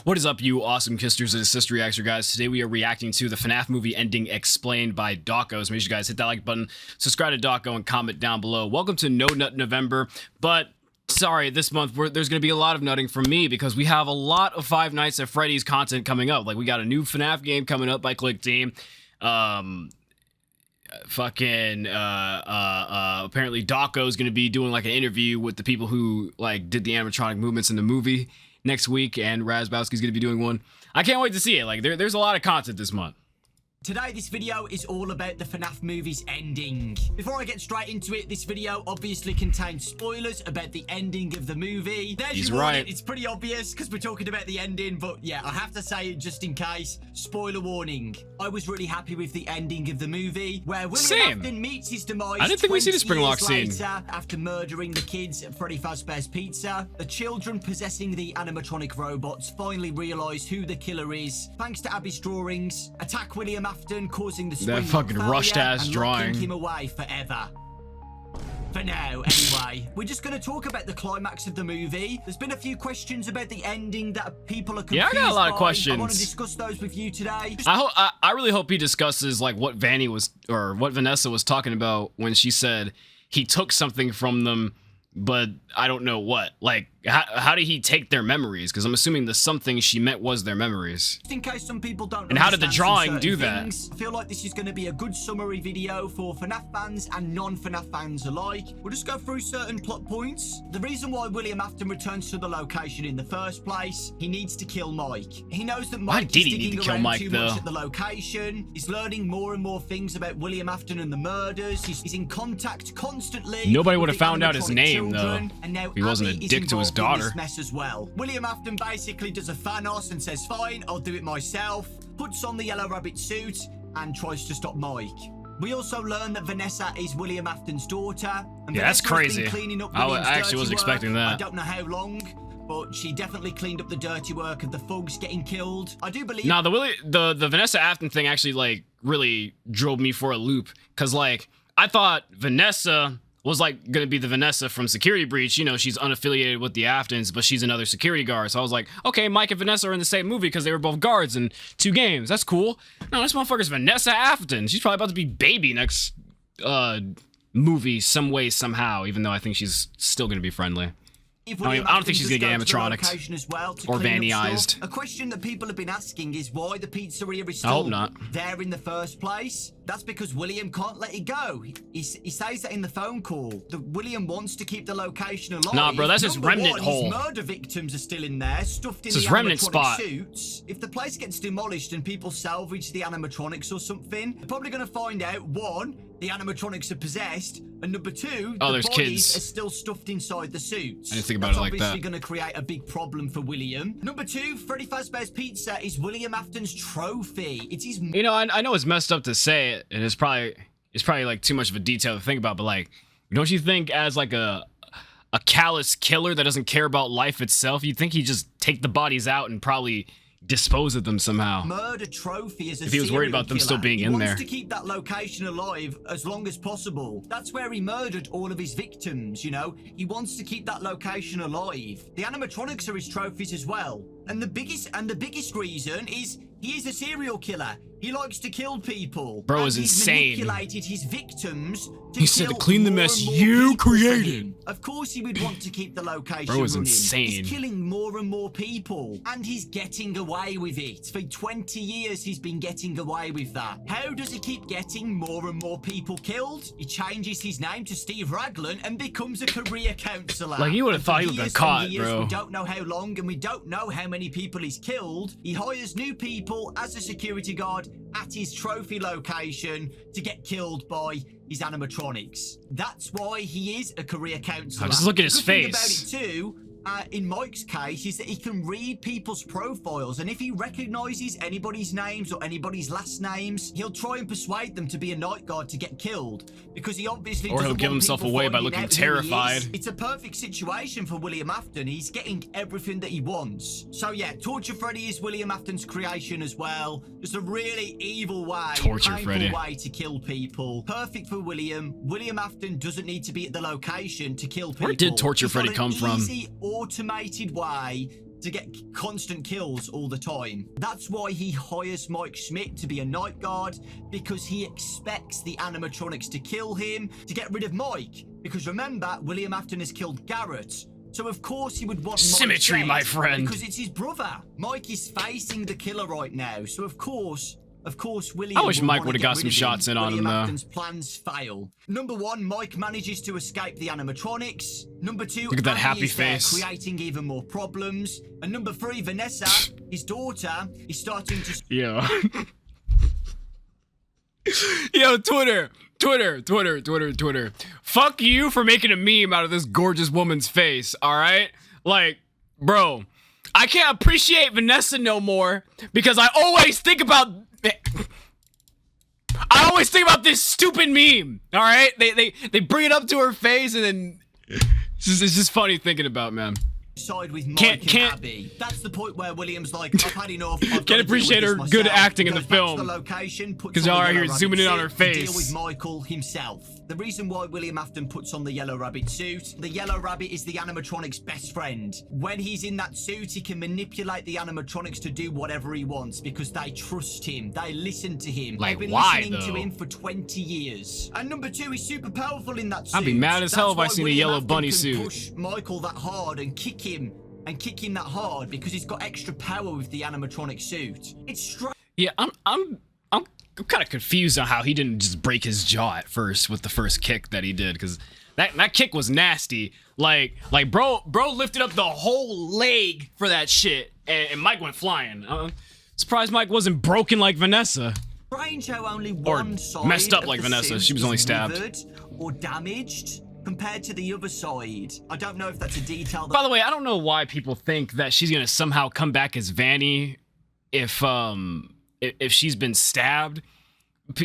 What is up, you awesome kisters? It is CistReactZ, guys. Today we are reacting to the FNAF movie ending explained by Dawko. So make sure you guys hit that like button, subscribe to Dawko, and comment down below. Welcome to No Nut November, but sorry, this month there's going to be a lot of nutting from me because we have a lot of Five Nights at Freddy's content coming up. Like, we got a new FNAF game coming up by Click Team. Apparently Dawko is going to be doing like an interview with the people who like did the animatronic movements in the movie next week, and Razbowski's going to be doing one. I can't wait to see it. Like, there's a lot of content this month. Today, this video is all about the FNAF movie's ending. Before I get straight into it, this video obviously contains spoilers about the ending of the movie. He's right. It's pretty obvious because we're talking about the ending, but yeah, I have to say it just in case. Spoiler warning. I was really happy with the ending of the movie, where William Afton meets his demise. I didn't think we'd see the Springlock scene. After murdering the kids at FREDDY'S Pizza, the children possessing the animatronic robots finally realise who the killer is. Thanks to Abby's drawings, attack William Afton, causing the that fucking rushed ass drawing, him away forever. For now, anyway, we're just going to talk about the climax of the movie. There's been a few questions about the ending that people are confused by. Yeah, I got a lot of questions. I want to discuss those with you today. I really hope he discusses like what Vanessa was talking about when she said he took something from them, but I don't know what. Like, how did he take their memories? Because I'm assuming the something she meant was their memories. Just in case some people don't. And how did the drawing do that? I feel like this is going to be a good summary video for FNAF fans and non-FNAF fans alike. We'll just go through certain plot points. The reason why William Afton returns to the location in the first place, he needs to kill Mike. He knows that Mike is digging around too much at the location. He's learning more and more things about William Afton and the murders. He's in contact constantly. Nobody would have found out his name though. And now he wasn't a dick to his daughter. This mess as well. William Afton basically does a Thanos and says, "Fine, I'll do it myself." Puts on the yellow rabbit suit and tries to stop Mike. We also learn that Vanessa is William Afton's daughter. And yeah, that's crazy. I actually wasn't expecting that. I don't know how long, but she definitely cleaned up the dirty work of the thugs getting killed. I do believe. No, the Vanessa Afton thing actually like really drove me for a loop, because like I thought Vanessa was like gonna be the Vanessa from Security Breach. You know, she's unaffiliated with the Aftons, but she's another security guard. So I was like, okay, Mike and Vanessa are in the same movie because they were both guards in 2 games. That's cool. No, this motherfucker's Vanessa Afton. She's probably about to be Baby next movie some way, somehow, even though I think she's still gonna be friendly. I don't think she's gonna get animatronics as well or Vanny-ized. A question that people have been asking is why the pizzeria is still there in the first place. That's because William can't let it go. He says that in the phone call. William wants to keep the location alive. Nah, bro, that's his remnant hole. His murder victims are still in there, stuffed in the animatronic spot. suits. If the place gets demolished and people salvage the animatronics or something, they're probably going to find out, 1, the animatronics are possessed, and number 2, the bodies are still stuffed inside the suits. I didn't think about it like that. That's obviously going to create a big problem for William. Number 2, FREDDY'S Pizza is William Afton's trophy. It's his. You know, I know it's messed up to say it, and it's probably like too much of a detail to think about, but like, don't you think as like a callous killer that doesn't care about life itself, you'd think he'd just take the bodies out and probably dispose of them somehow? Murder trophy is a if he was worried about them still being in there. He wants to keep that location alive as long as possible. That's where he murdered all of his victims, you know? He wants to keep that location alive. The animatronics are his trophies as well. And the biggest reason is he is a serial killer. He likes to kill people. Bro is insane. He's manipulated his victims to he said to clean the mess you created. Of course he would want to keep the location Bro is running. insane. He's killing more and more people. And he's getting away with it. For 20 years he's been getting away with that. How does he keep getting more and more people killed? He changes his name to Steve Raglan and becomes a career counselor. Like, you would have thought he would have been caught, bro. We don't know how long and we don't know how many people he's killed. He hires new people as a security guard at his trophy location to get killed by his animatronics. That's why he is a career counselor. Just look at his face. Thing about it too, in Mike's case, is that he can read people's profiles, and if he recognizes anybody's names or anybody's last names, he'll try and persuade them to be a night guard to get killed, because he obviously or he'll give himself away by looking terrified. It's a perfect situation for William Afton. He's getting everything that he wants. So yeah, Torture Freddy is William Afton's creation as well. Just a really evil way, way to kill people. Perfect for William. William Afton doesn't need to be at the location to kill people. Where did Torture Freddy come from? Easy, automated way to get constant kills all the time. That's why he hires Mike Schmidt to be a night guard, because he expects the animatronics to kill him to get rid of Mike. Because remember, William Afton has killed Garrett. So of course he would want symmetry, Mike my dead, friend. because it's his brother. Mike is facing the killer right now. So of course, William. I wish Mike would have got some shots in on him, though. Afton's plans fail. Number 1, Mike manages to escape the animatronics. Number 2, look at that Abby happy is there, face, creating even more problems. And number 3, Vanessa, his daughter, is starting to. Yo. Yo, Twitter. Fuck you for making a meme out of this gorgeous woman's face, all right? Like, bro, I can't appreciate Vanessa no more because I always think about this stupid meme, all right? They bring it up to her face and then it's just funny thinking about, man. Side with Mike and Abby. That's the point where William's like, I've had enough. Can't appreciate her good acting in the film. Because y'all are here zooming in on her face. Deal with Michael himself. The reason why William Afton puts on the Yellow Rabbit suit, the Yellow Rabbit is the animatronic's best friend. When he's in that suit, he can manipulate the animatronics to do whatever he wants because they trust him. They listen to him. Like, They've been why, listening though? to him for 20 years. And number 2, he's super powerful in that suit. I'd be mad as hell if I seen a yellow bunny suit. Push Michael that hard and kick him that hard because he's got extra power with the animatronic suit. It's strange. Yeah, I'm kind of confused on how he didn't just break his jaw at first with the first kick that he did, because that kick was nasty. Like bro lifted up the whole leg for that shit, and Mike went flying. Surprised Mike wasn't broken like Vanessa. Strange how only one side messed up of like the Vanessa. suit She was only is stabbed withered or damaged compared to the other side. I don't know if that's a detail that. By the way, I don't know why people think that she's gonna somehow come back as Vanny if she's been stabbed.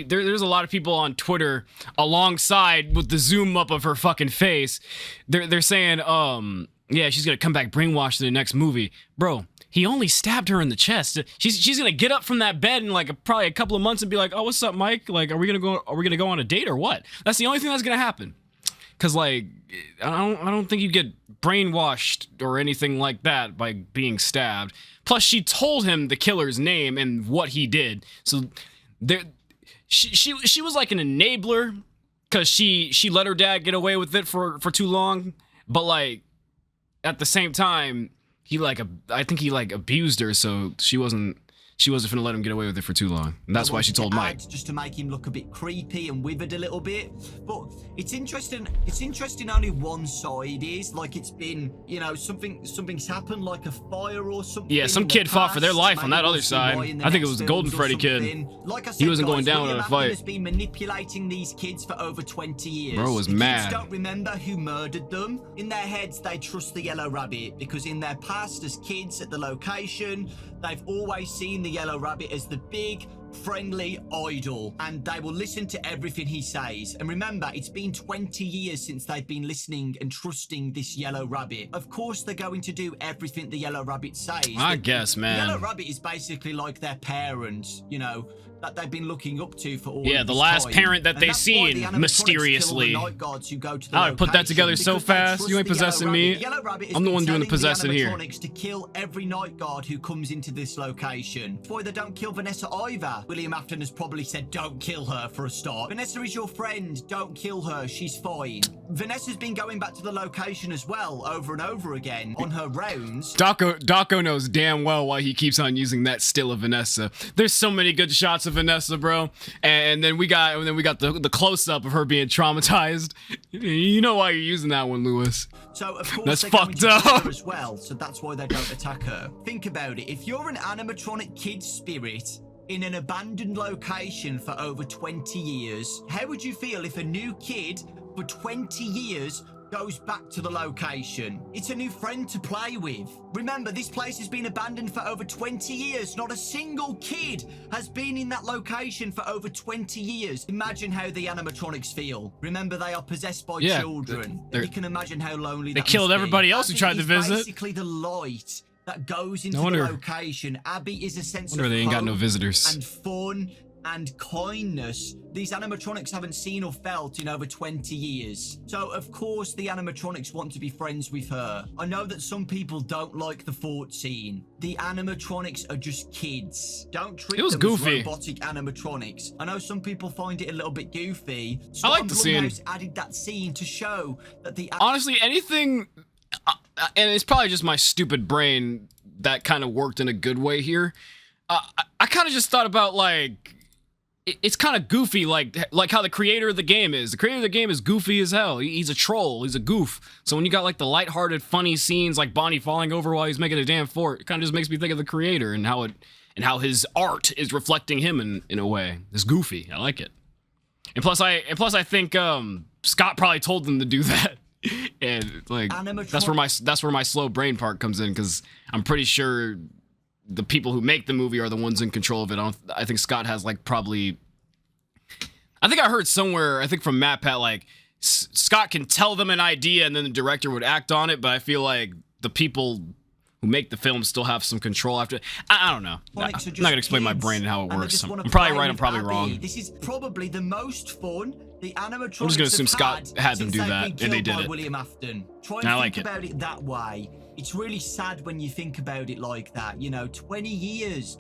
There's a lot of people on Twitter alongside with the zoom up of her fucking face. They're saying, yeah, she's gonna come back brainwashed in the next movie. Bro, he only stabbed her in the chest. She's gonna get up from that bed in like probably a couple of months and be like, oh, what's up, Mike? Like, are we gonna go on a date or what? That's the only thing that's gonna happen. Cause like, I don't think you get brainwashed or anything like that by being stabbed. Plus, she told him the killer's name and what he did. So she was like an enabler, cause she let her dad get away with it for too long. But like, at the same time, I think he abused her, so she wasn't gonna let him get away with it for too long. And that's why she told Mike. Just to make him look a bit creepy and withered a little bit. But it's interesting only one side is, like, it's been, you know, something's happened, like a fire or something. Yeah, some kid fought for their life on that other side. I think it was the Golden Freddy kid. Like I said, he wasn't going down William with a Afton fight. has been manipulating these kids for over 20 years. Bro was the mad. Kids don't remember who murdered them. In their heads, they trust the Yellow Rabbit because in their past as kids at the location, they've always seen the Yellow Rabbit as the big, friendly idol, and they will listen to everything he says. And remember, it's been 20 years since they've been listening and trusting this Yellow Rabbit. Of course, they're going to do everything the Yellow Rabbit says. I guess, man. The Yellow Rabbit is basically like their parents, you know, that they've been looking up to for all yeah, of the this last time. parent that And they that's why seen the animatronics mysteriously. kill all the night guards who go to the I would put that location together so because they fast. trust You ain't the Yellow possessing me. Rabbit. The Yellow Rabbit has I'm the been one doing the telling possessing here. animatronics to kill every night guard who comes into this location. That's why they don't kill Vanessa either. William Afton has probably said, don't kill her for a start. Vanessa is your friend. Don't kill her. She's fine. Vanessa's been going back to the location as well over and over again on her rounds. Dawko knows damn well why he keeps on using that still of Vanessa. There's so many good shots of Vanessa, bro. And then we got the close-up of her being traumatized. You know why you're using that one, Lewis. So of course That's they're fucked going to attack up. her as well, so that's why they don't attack her. Think about it. If you're an animatronic kid spirit in an abandoned location for over 20 years, how would you feel if a new kid for 20 years goes back to the location? It's a new friend to play with. Remember, this place has been abandoned for over 20 years. Not a single kid has been in that location for over 20 years. Imagine how the animatronics feel. Remember, they are possessed by children. You can imagine how lonely they that killed must everybody be. else who Abby tried to is visit. Basically the light that goes into No wonder- the location. Abby is a sense of Wonder they ain't got no hope visitors. and fun and kindness these animatronics haven't seen or felt in over 20 years. So, of course, the animatronics want to be friends with her. I know that some people don't like the fort scene. The animatronics are just kids. Don't treat them goofy. as robotic animatronics. I know some people find it a little bit goofy. I like the scene. Added that scene to show that the... Honestly, anything... and it's probably just my stupid brain that kind of worked in a good way here. I kind of just thought about, like, it's kind of goofy, like how the creator of the game is. The creator of the game is goofy as hell. He's a troll. He's a goof. So when you got, like, the lighthearted, funny scenes, like Bonnie falling over while he's making a damn fort, it kind of just makes me think of the creator and how his art is reflecting him in a way. It's goofy. I like it. And plus I think Scott probably told them to do that. And like that's where my slow brain part comes in, because I'm pretty sure the people who make the movie are the ones in control of it. I think Scott has like probably. I think I heard somewhere. I think from MatPat, like Scott can tell them an idea and then the director would act on it. But I feel like the people who make the film still have some control after. I don't know. I'm not gonna explain my brain and how it works. I'm probably right. I'm probably wrong. This is probably the most fun the animatronics I'm just gonna assume Scott had them do that, and they did it. William Afton. Try and think about it that way. It's really sad when you think about it like that. You know, 20 years,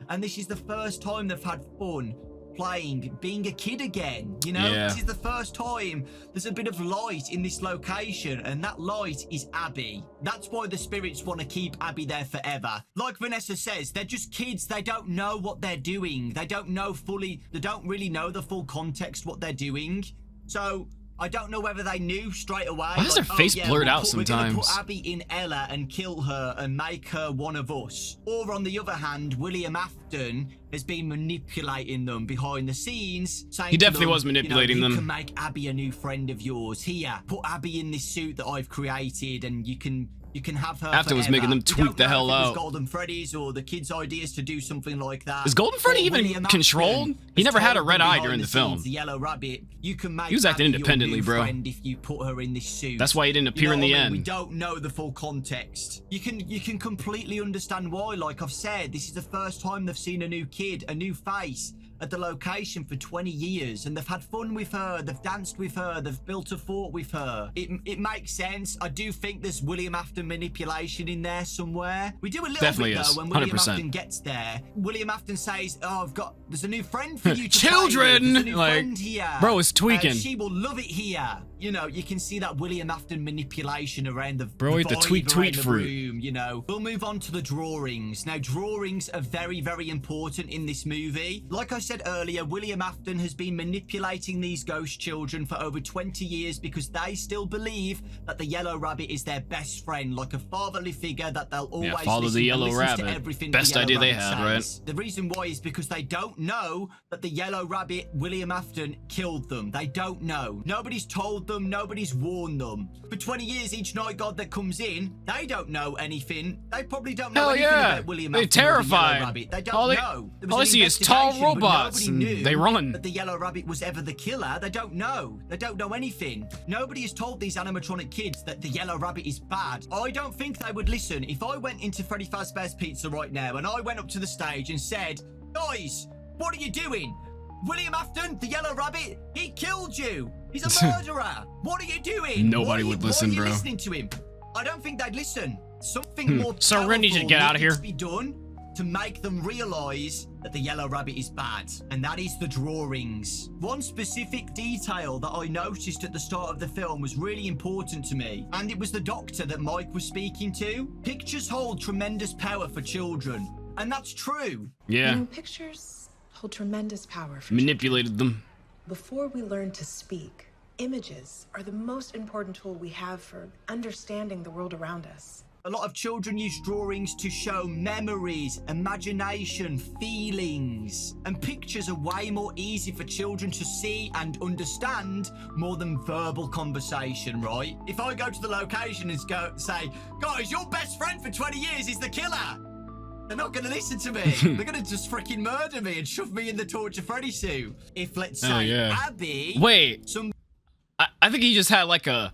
and this is the first time they've had fun playing, being a kid again. You know, This is the first time there's a bit of light in this location, and that light is Abby. That's why the spirits want to keep Abby there forever. Like Vanessa says, they're just kids. They don't know what they're doing. They don't really know the full context what they're doing. So I don't know whether they knew straight away. Why is their face blurred out sometimes? We're gonna put Abby in Ella and kill her and make her one of us. Or on the other hand, William Afton has been manipulating them behind the scenes. Saying he definitely was manipulating them. You can make Abby a new friend of yours. Here, put Abby in this suit that I've created, and you can have her Afton was making them tweak the hell out. Golden Freddy's or the kids' ideas to do something like that. Is Golden Freddy even controlled? He never had a red eye during the film. The Yellow Rabbit. You can make he was acting independently, bro. If you put her in this suit. That's why he didn't appear in the end. We don't know the full context. You can completely understand why. Like I've said, this is the first time they've seen a new kid, a new face at the location for 20 years, and they've had fun with her, they've danced with her, they've built a fort with her. It makes sense. I do think there's William Afton manipulation in there somewhere. We do a little Definitely bit is. though when William 100%. Afton gets there. William Afton says, "Oh, there's a new friend for you to children." There's a new friend here. Bro is tweaking. She will love it here. You know, you can see that William Afton manipulation around the tweet fruit. Room, you know. We'll move on to the drawings. Now, drawings are very, very important in this movie. Like I said earlier, William Afton has been manipulating these ghost children for over 20 years because they still believe that the Yellow Rabbit is their best friend, like a fatherly figure that they'll always follow the Yellow Rabbit. Best idea they had, right? The reason why is because they don't know that the Yellow Rabbit, William Afton, killed them. They don't know. Nobody's told them. Nobody's warned them. For 20 years, each night god that comes in, they don't know anything. They probably don't know anything about William Afton. They're terrified. The Yellow Rabbit. They don't know. All they see is tall robots, and they run. That the Yellow Rabbit was ever the killer. They don't know. They don't know anything. Nobody has told these animatronic kids that the Yellow Rabbit is bad. I don't think they would listen. If I went into Freddy Fazbear's Pizza right now and I went up to the stage and said, "Guys, what are you doing? William Afton, the Yellow Rabbit, he killed you. He's a murderer. What are you doing?" Nobody would listen, bro. Listening to him. I don't think they'd listen. Something more so Randy should get out of here. Needs to be done to make them realize that the Yellow Rabbit is bad, and that is the drawings. One specific detail that I noticed at the start of the film was really important to me, and it was the doctor that Mike was speaking to. Pictures hold tremendous power for children, and that's true. Yeah. You know, pictures hold tremendous power for manipulated them. Before we learn to speak, images are the most important tool we have for understanding the world around us. A lot of children use drawings to show memories, imagination, feelings. And pictures are way more easy for children to see and understand more than verbal conversation, right? If I go to the location and say, "Guys, your best friend for 20 years is the killer," they're not going to listen to me. They're going to just freaking murder me and shove me in the Torture Freddy suit. If, let's say, Abby... Wait. I think he just had like a...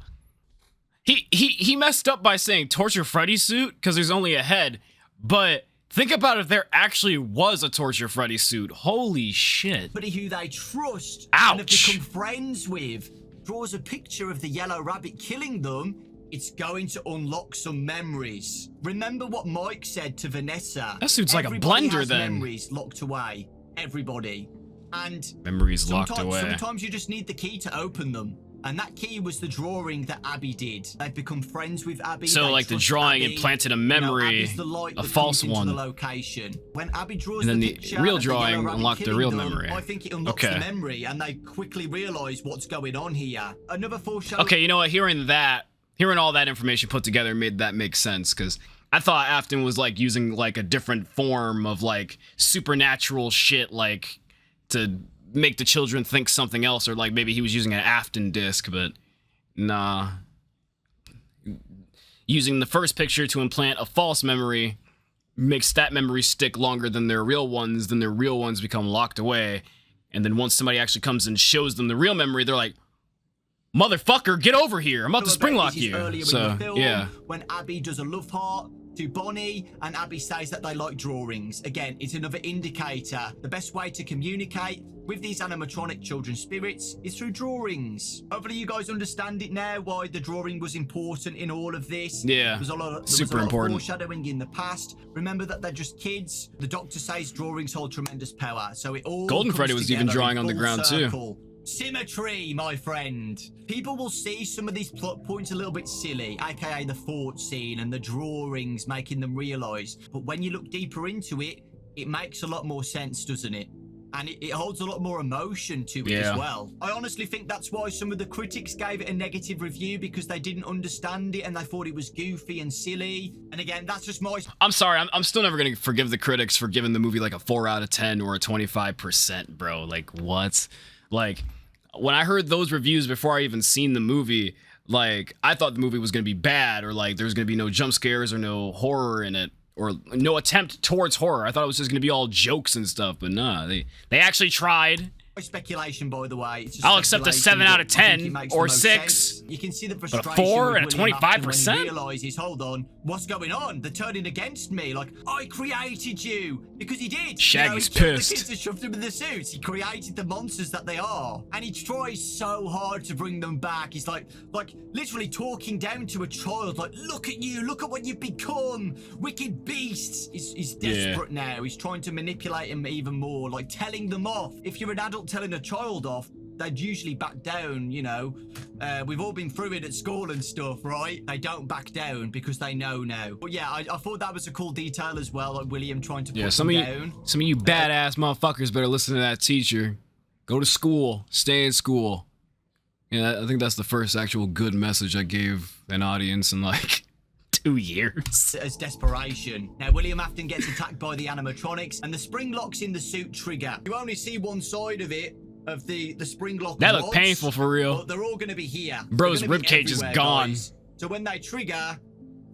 He messed up by saying Torture Freddy suit because there's only a head, but think about if there actually was a Torture Freddy suit. Holy shit. Somebody who they trust Ouch. and have become friends with draws a picture of the yellow rabbit killing them, it's going to unlock some memories. Remember what Mike said to Vanessa. That suit's like a Everybody blender has then. memories locked away. Everybody. And Memories locked away. sometimes you just need the key to open them. And that key was the drawing that Abby did. They've become friends with Abby. So like the drawing implanted a memory, a false one. The location. When Abby draws And then the the picture real of the yellow drawing rabbit unlocked the killing real them, memory. I think it unlocks the memory, and they quickly realise what's going on here. Another foreshadowing. Okay, you know what? Hearing all that information put together made that make sense, because I thought Afton was like using like a different form of like supernatural shit, like to make the children think something else, or like maybe he was using an Afton disc, but nah. Using the first picture to implant a false memory makes that memory stick longer than their real ones, then their real ones become locked away, and then once somebody actually comes and shows them the real memory, they're like, motherfucker, get over here, I'm about to spring lock you. So, yeah. When Abby does a love heart to Bonnie, and Abby says that they like drawings. Again, it's another indicator. The best way to communicate with these animatronic children spirits is through drawings. Hopefully you guys understand it now, why the drawing was important in all of this. Yeah, there was a lot of foreshadowing in the past. Remember that they're just kids. The doctor says drawings hold tremendous power, so it all Golden comes Freddy was even together drawing in on the full ground circle. too. Symmetry, my friend. People will see some of these plot points a little bit silly, aka the fort scene and the drawings making them realise. But when you look deeper into it, it makes a lot more sense, doesn't it? And it holds a lot more emotion to it as well. I honestly think that's why some of the critics gave it a negative review, because they didn't understand it and they thought it was goofy and silly. And again, that's just my... I'm sorry, I'm still never going to forgive the critics for giving the movie like a 4 out of 10 or a 25%, bro. Like, what? Like, when I heard those reviews before I even seen the movie, like, I thought the movie was going to be bad, or like there's going to be no jump scares or no horror in it, or no attempt towards horror. I thought it was just going to be all jokes and stuff, but nah, they actually tried. Speculation, by the way. It's just I'll accept a 7 out of 10 or 6. Sense. You can see the frustration. But a 4 and a with William Afton 25%? when he realizes, hold on, what's going on? They're turning against me. Like, I created you. Because he did. Shaggy's he took pissed. The kids and shoved them in the suits. He created the monsters that they are. And he tries so hard to bring them back. He's like literally talking down to a child. Like, look at you. Look at what you've become. Wicked beasts. He's desperate now. He's trying to manipulate him even more. Like, telling them off. If you're an adult telling a child off, they'd usually back down, you know. We've all been through it at school and stuff, right? They don't back down because they know now. But yeah, I thought that was a cool detail as well, like William trying to put them down. Some of you badass motherfuckers better listen to that teacher. Go to school. Stay in school. Yeah, I think that's the first actual good message I gave an audience in like 2 years. As desperation. Now, William Afton gets attacked by the animatronics, and the spring locks in the suit trigger. You only see one side of it, of the spring lock. That looked painful for real. But they're all going to be here. Bro's ribcage is gone. Guys. So when they trigger,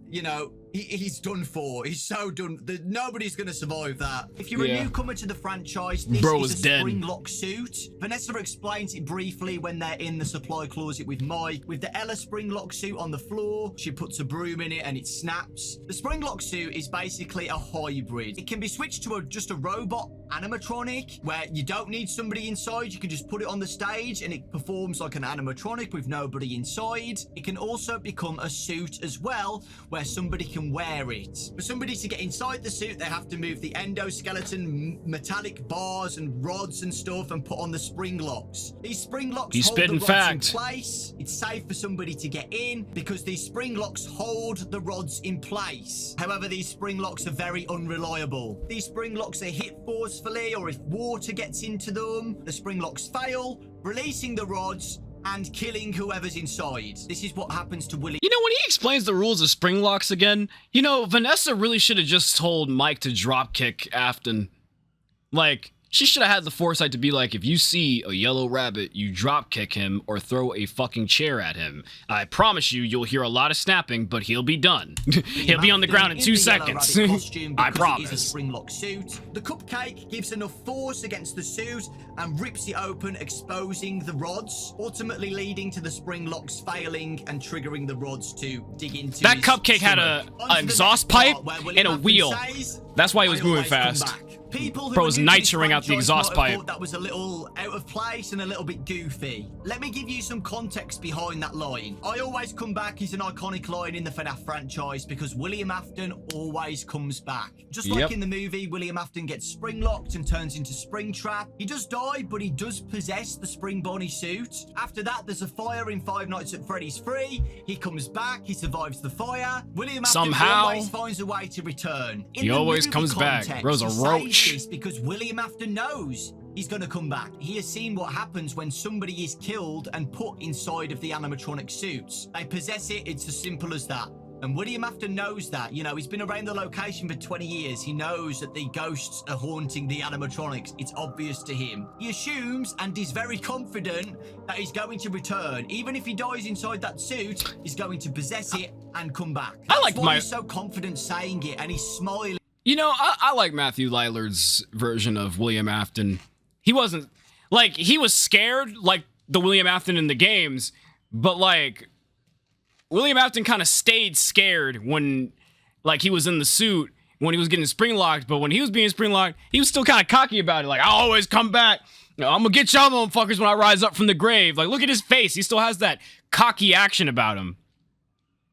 you know, he's done for. He's so done. Nobody's going to survive that. If you're a newcomer to the franchise, this is a spring lock suit. Vanessa explains it briefly when they're in the supply closet with Mike. With the Ella spring lock suit on the floor, she puts a broom in it and it snaps. The spring lock suit is basically a hybrid. It can be switched to just a robot animatronic, where you don't need somebody inside. You can just put it on the stage and it performs like an animatronic with nobody inside. It can also become a suit as well, where somebody can wear it. For somebody to get inside the suit, they have to move the endoskeleton, metallic bars and rods and stuff, and put on the spring locks. These spring locks hold the rods in place. It's safe for somebody to get in because these spring locks hold the rods in place. However, these spring locks are very unreliable. These spring locks are hit forcefully, or if water gets into them, the spring locks fail, releasing the rods and killing whoever's inside. This is what happens to Willie. You know, when he explains the rules of spring locks again, you know, Vanessa really should have just told Mike to drop kick Afton. Like, She should have had the foresight to be like, if you see a yellow rabbit, you drop kick him or throw a fucking chair at him. I promise you'll hear a lot of snapping, but he'll be done. He'll be on the ground in 2 seconds. I promise. It is a springlock suit. The cupcake gives enough force against the suit and rips it open, exposing the rods, ultimately leading to the spring locks failing and triggering the rods to dig into that his cupcake had stomach. an exhaust pipe and a wheel. That's why he was moving fast. Bro was nitring out the exhaust pipe. That was a little out of place and a little bit goofy. Let me give you some context behind that line. I always come back is an iconic line in the FNAF franchise because William Afton always comes back. Just like in the movie, William Afton gets spring locked and turns into Springtrap. He does die, but he does possess the Spring Bonnie suit. After that, there's a fire in Five Nights at Freddy's 3. He comes back, he survives the fire. William Afton always finds a way to return. He always comes back. Bro's a roach. Because William Afton knows he's going to come back. He has seen what happens when somebody is killed and put inside of the animatronic suits. They possess it. It's as simple as that. And William Afton knows that. You know, he's been around the location for 20 years. He knows that the ghosts are haunting the animatronics. It's obvious to him. He assumes and is very confident that he's going to return. Even if he dies inside that suit, he's going to possess it and come back. That's why he's so confident saying it, and he's smiling. You know, I like Matthew Lillard's version of William Afton. He wasn't, like, he was scared, like the William Afton in the games, but, like, William Afton kind of stayed scared when, like, he was in the suit, when he was getting spring locked, but when he was being spring locked, he was still kind of cocky about it, like, I'll always come back. You know, I'm gonna get y'all motherfuckers when I rise up from the grave. Like, look at his face. He still has that cocky action about him.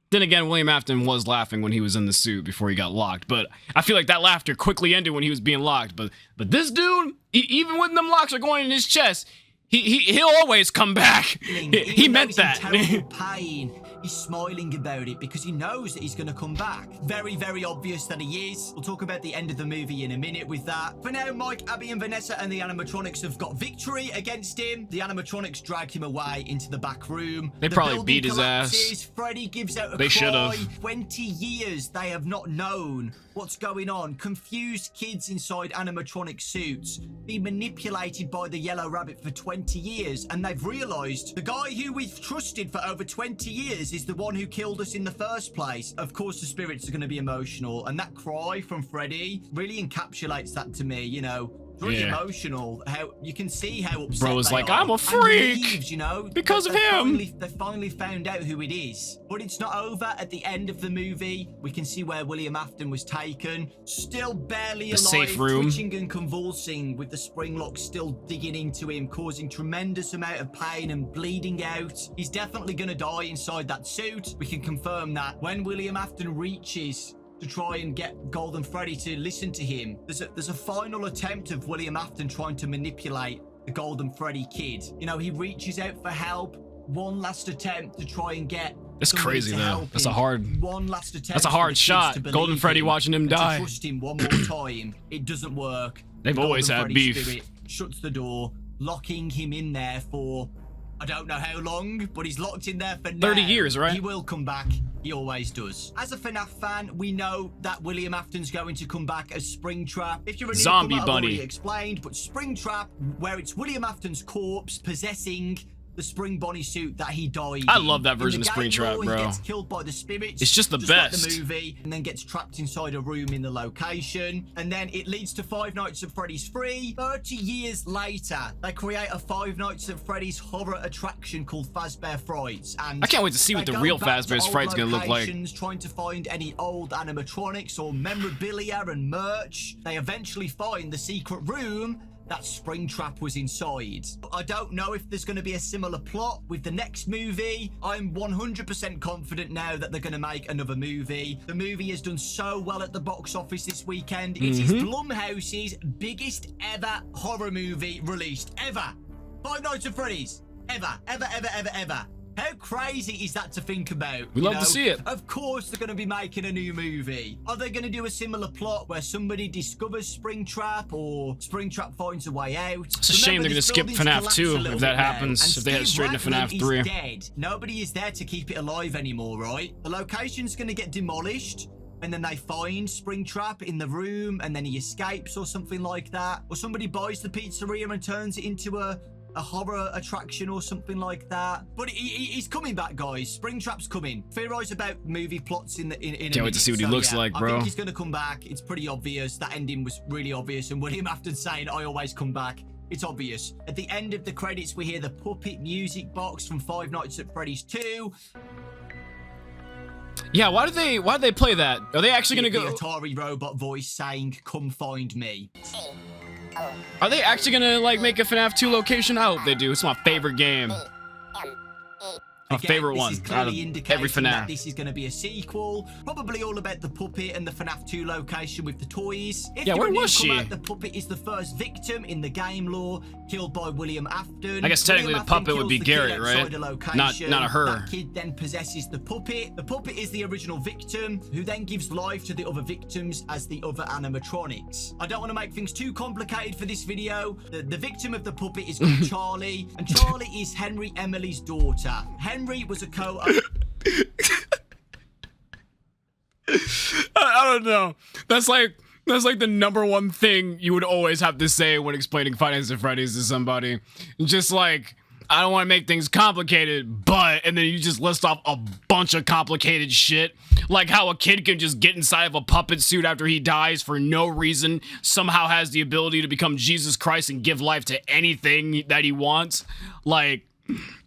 Then again, William Afton was laughing when he was in the suit before he got locked, but I feel like that laughter quickly ended when he was being locked. But this dude, even when them locks are going in his chest, he'll always come back. He meant that. Terrible pain. He's smiling about it because he knows that he's going to come back. Very, very obvious that he is. We'll talk about the end of the movie in a minute with that. For now, Mike, Abby, and Vanessa and the animatronics have got victory against him. The animatronics drag him away into the back room. They probably beat his ass. Freddy gives out a They cry. should have. 20 years they have not known what's going on. Confused kids inside animatronic suits being manipulated by the yellow rabbit for 20 years, and they've realized the guy who we've trusted for over 20 years is the one who killed us in the first place. Of course, the spirits are going to be emotional, and that cry from Freddy really encapsulates that to me. You know, really emotional. How you can see how upset Bro was they like, are. I'm a freak, and leaves, you know, because of him. They finally found out who it is. But it's not over. At the end of the movie, we can see where William Afton was taken. Still barely alive, safe room. twitching and convulsing, with the spring lock still digging into him, causing tremendous amount of pain and bleeding out. He's definitely going to die inside that suit. We can confirm that. When William Afton reaches to try and get Golden Freddy to listen to him, there's a final attempt of William Afton trying to manipulate the Golden Freddy kid. You know, he reaches out for help. One last attempt to try and get. That's crazy though. That's a hard. One last attempt. That's a hard shot. Golden Freddy watching him die. To trust him one more time. It doesn't work. They've always had beef. Spirit shuts the door, locking him in there for I don't know how long, but he's locked in there for 30 years, right? He will come back. He always does. As a FNAF fan, we know that William Afton's going to come back as Springtrap. If you're a Zombie newcomer, I've Bunny. already explained, but Springtrap, where it's William Afton's corpse possessing the Spring Bonnie suit that he died I in. love that version In the of game Springtrap, lore, bro. He gets killed by the spirits. It's just the like best. the movie, and then gets trapped inside a room in the location. And then it leads to Five Nights at Freddy's 3. 30 years later, they create a Five Nights at Freddy's horror attraction called Fazbear Frights. And I can't wait to see what the real Fazbear's Frights gonna look like. Trying to find any old animatronics or memorabilia and merch. They eventually find the secret room that Springtrap was inside. I don't know if there's going to be a similar plot with the next movie. I'm 100% confident now that they're going to make another movie. The movie has done so well at the box office this weekend. It is Blumhouse's biggest ever horror movie released. Ever. Five Nights at Freddy's. Ever. Ever. How crazy is that to think about? We love to see it. Of course they're going to be making a new movie. Are they going to do a similar plot where somebody discovers Springtrap or Springtrap finds a way out? It's a shame they're going to skip FNAF 2 if that happens, if they head straight into FNAF 3. Is dead. Nobody is there to keep it alive anymore, right? The location's going to get demolished. and then they find Springtrap in the room, and then he escapes or something like that. Or somebody buys the pizzeria and turns it into a horror attraction or something like that. But he's coming back, guys. Springtrap's coming. Theorize about movie plots in Can't wait to see what he looks like, bro. I think he's gonna come back. It's pretty obvious. That ending was really obvious, and William Afton saying, "I always come back." It's obvious. At the end of the credits, we hear the puppet music box from Five Nights at Freddy's 2. Yeah, why did they play that? Are they actually gonna go? The Atari robot voice saying, "Come find me." Are they actually gonna like make a FNAF 2 location? I hope they do. It's my favorite game. My favorite one out of every FNAF. This is going to be a sequel, probably all about the puppet and the FNAF 2 location with the toys. Yeah, where was she? The puppet is the first victim in the game lore, killed by William Afton. I guess technically the puppet would be Garrett, right? Not a her. That kid then possesses the puppet. The puppet is the original victim, who then gives life to the other victims as the other animatronics. I don't want to make things too complicated for this video. The victim of the puppet is called Charlie, and Charlie is Henry Emily's daughter. Henry was a I don't know. That's like the number one thing you would always have to say when explaining Five Nights at Freddy's to somebody. Just like, I don't want to make things complicated, but, and then you just list off a bunch of complicated shit. Like how a kid can just get inside of a puppet suit after he dies for no reason, somehow has the ability to become Jesus Christ and give life to anything that he wants. Like,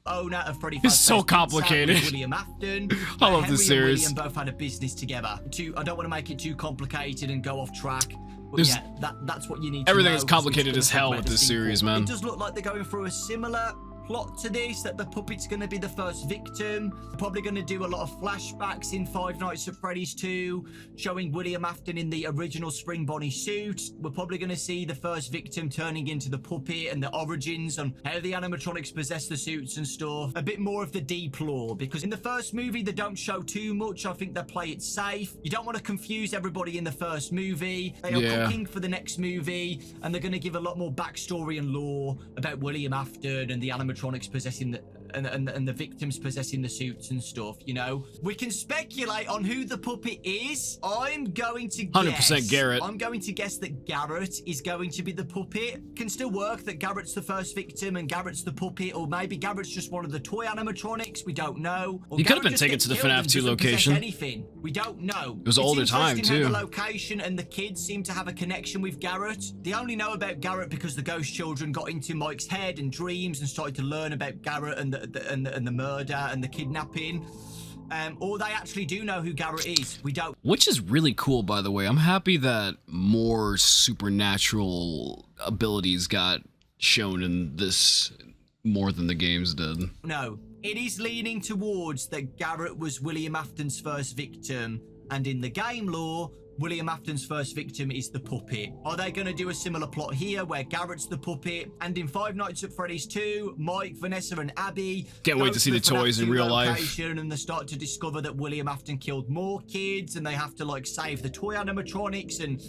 owner of Freddy it's so complicated. William Afton. I love this series. And William both had a business together. I don't want to make it too complicated and go off track. But yeah, that's what you need to know. Everything is complicated as hell with this series, man. It does look like they're going through a similar plot to this, that the puppet's going to be the first victim. They're probably going to do a lot of flashbacks in Five Nights at Freddy's 2, showing William Afton in the original Spring Bonnie suit. We're probably going to see the first victim turning into the puppet and the origins on how the animatronics possess the suits and stuff. A bit more of the deep lore, because in the first movie they don't show too much. I think they play it safe. You don't want to confuse everybody in the first movie. They are cooking for the next movie, and they're going to give a lot more backstory and lore about William Afton and the animatronics possessing the and the victims possessing the suits and stuff, you know. We can speculate on who the puppet is. I'm going to guess 100% Garrett. I'm going to guess that Garrett is going to be the puppet. Can still work that Garrett's the first victim and Garrett's the puppet, or maybe Garrett's just one of the toy animatronics. We don't know. Or he could have been taken to the FNAF 2 location. Anything. We don't know. It was an older time too. The location and the kids seem to have a connection with Garrett. They only know about Garrett because the ghost children got into Mike's head and dreams and started to learn about Garrett and the murder and the kidnapping. Or they actually do know who Garrett is. We don't. Which is really cool, by the way. I'm happy that more supernatural abilities got shown in this more than the games did. No, it is leaning towards that Garrett was William Afton's first victim, and in the game lore, William Afton's first victim is the puppet. Are they going to do a similar plot here where Garrett's the puppet? And in Five Nights at Freddy's 2, Mike, Vanessa, and Abby can't wait to see the toys in real life. And they start to discover that William Afton killed more kids, and they have to like save the toy animatronics, and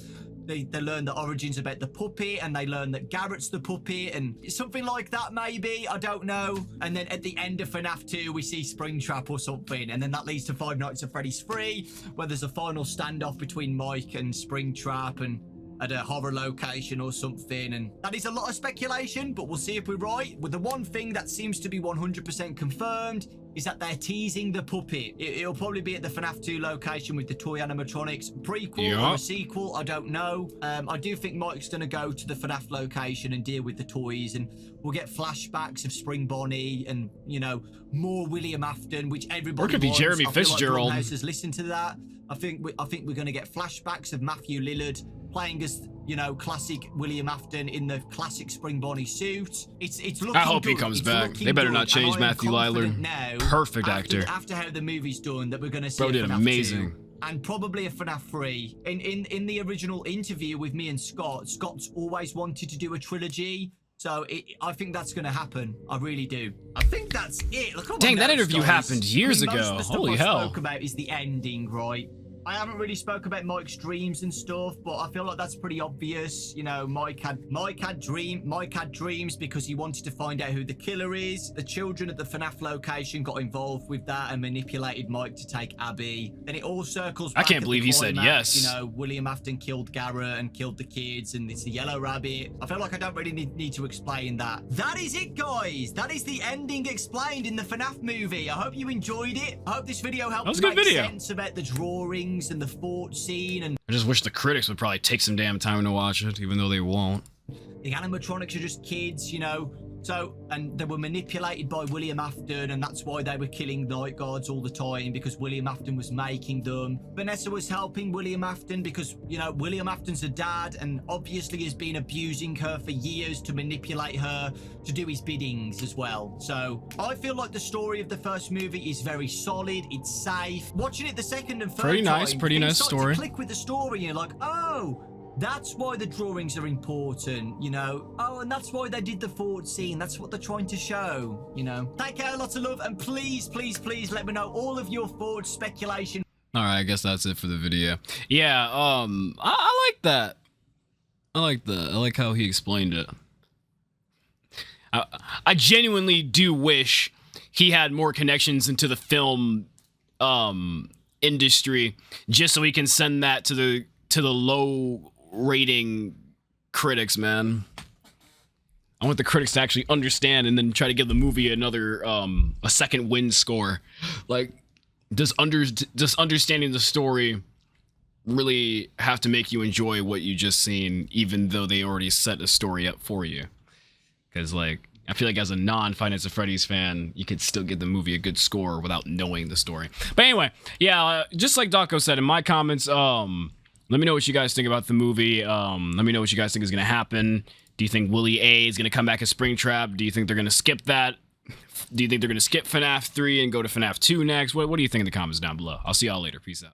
they learn the origins about the puppet, and they learn that Garrett's the puppet, and something like that maybe, I don't know. And then at the end of FNAF 2 we see Springtrap or something, and then that leads to Five Nights at Freddy's 3 where there's a final standoff between Mike and Springtrap and at a horror location or something. And that is a lot of speculation, but we'll see if we're right. With the one thing that seems to be 100% confirmed is that they're teasing the puppet. It'll probably be at the FNAF 2 location with the toy animatronics. Prequel or a sequel, I don't know. I do think Mike's going to go to the FNAF location and deal with the toys, and we'll get flashbacks of Spring Bonnie and, you know, more William Afton, which everybody Or it could be wants. Jeremy Fitzgerald. Like has listened to that. I think we're going to get flashbacks of Matthew Lillard playing as, you know, classic William Afton in the classic Spring Bonnie suit. It's looking I hope good. he comes It's back. They better not change Matthew Lillard. Perfect actor. After how the movie's done, that we're going to see. Bro did amazing. 2, and probably a FNAF 3. In the original interview with me and Scott, Scott's always wanted to do a trilogy. So I think that's going to happen. I really do. I think that's it. Look, dang, that interview happened years ago. Most of the stuff Holy I hell. spoke about is the ending, right? I haven't really spoke about Mike's dreams and stuff, but I feel like that's pretty obvious. You know, Mike had dreams because he wanted to find out who the killer is. The children at the FNAF location got involved with that and manipulated Mike to take Abby. Then it all circles back. I can't believe he said yes. You know, William Afton killed Garrett and killed the kids, and it's the yellow rabbit. I feel like I don't really need to explain that. That is it, guys. That is the ending explained in the FNAF movie. I hope you enjoyed it. I hope this video helped make sense about the drawings and the fort scene. And I just wish the critics would probably take some damn time to watch it, even though they won't. The animatronics are just kids, you know. So, and they were manipulated by William Afton, and that's why they were killing night guards all the time, because William Afton was making them. Vanessa was helping William Afton because, you know, William Afton's a dad and obviously has been abusing her for years to manipulate her to do his biddings as well. So, I feel like the story of the first movie is very solid. It's safe. Watching it the second and third time, pretty nice story. To click with the story, and you're like, oh, that's why the drawings are important, you know. Oh, and that's why they did the fort scene. That's what they're trying to show, you know. Take care, lots of love, and please, please, please let me know all of your forward speculation. All right, I guess that's it for the video. Yeah, I like that. I like how he explained it. I genuinely do wish he had more connections into the film industry, just so he can send that to the low rating critics, man. I want the critics to actually understand and then try to give the movie another a second win score. Like, does understanding the story really have to make you enjoy what you just seen, even though they already set a story up for you? Because, like, I feel like as a non-Five Nights at Freddy's fan, you could still give the movie a good score without knowing the story. But anyway, yeah, just like Dawko said in my comments, let me know what you guys think about the movie. Let me know what you guys think is going to happen. Do you think Willie A is going to come back as Springtrap? Do you think they're going to skip that? Do you think they're going to skip FNAF 3 and go to FNAF 2 next? What do you think in the comments down below? I'll see y'all later. Peace out.